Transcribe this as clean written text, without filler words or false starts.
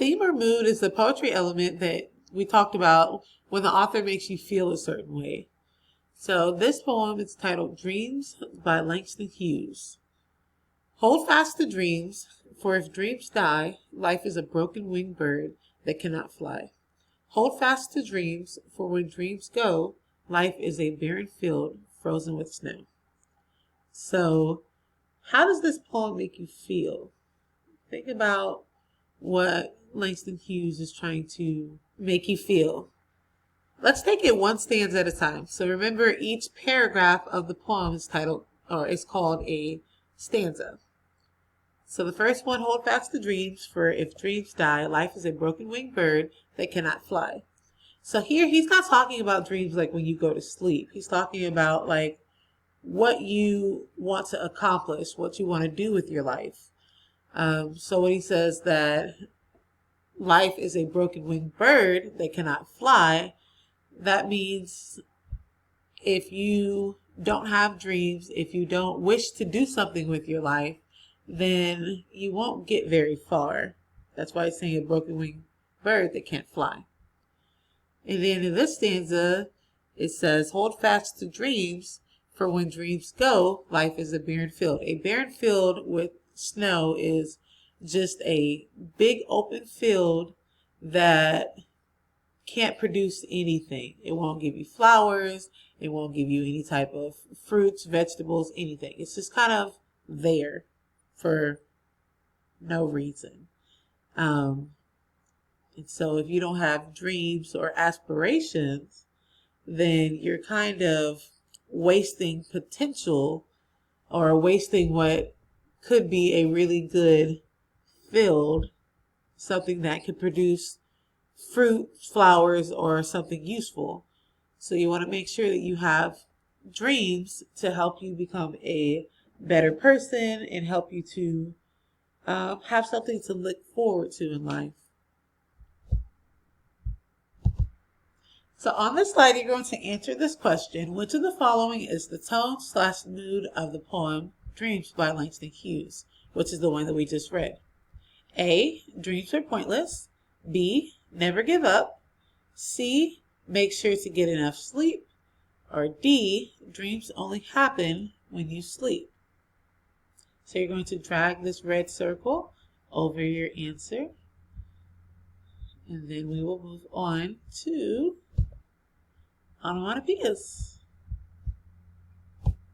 theme or mood is the poetry element that we talked about when the author makes you feel a certain way. So this poem is titled Dreams by Langston Hughes. Hold fast to dreams, for if dreams die, life is a broken winged bird that cannot fly. Hold fast to dreams, for when dreams go, life is a barren field frozen with snow. So, how does this poem make you feel? Think about what Langston Hughes is trying to make you feel. Let's take it one stanza at a time. So remember, each paragraph of the poem is titled, or is called a stanza. So the first one, hold fast to dreams, for if dreams die, life is a broken winged bird that cannot fly. So here he's not talking about dreams like when you go to sleep. He's talking about like what you want to accomplish, what you want to do with your life. So when he says that life is a broken winged bird that cannot fly, that means if you don't have dreams, if you don't wish to do something with your life, then you won't get very far. That's why it's saying a broken winged bird that can't fly. And then in this stanza, it says, hold fast to dreams, for when dreams go, life is a barren field. A barren field with snow is just a big open field that can't produce anything. It won't give you flowers. It won't give you any type of fruits, vegetables, anything. It's just kind of there for no reason. And so if you don't have dreams or aspirations, then you're kind of wasting potential or wasting what could be a really good field, something that could produce fruit, flowers, or something useful. So you want to make sure that you have dreams to help you become a better person and help you to have something to look forward to in life. So on this slide, you're going to answer this question. Which of the following is the tone/mood of the poem Dreams by Langston Hughes, which is the one that we just read? A, dreams are pointless. B, never give up. C, make sure to get enough sleep. Or D, dreams only happen when you sleep. So you're going to drag this red circle over your answer. And then we will move on to onomatopoeias.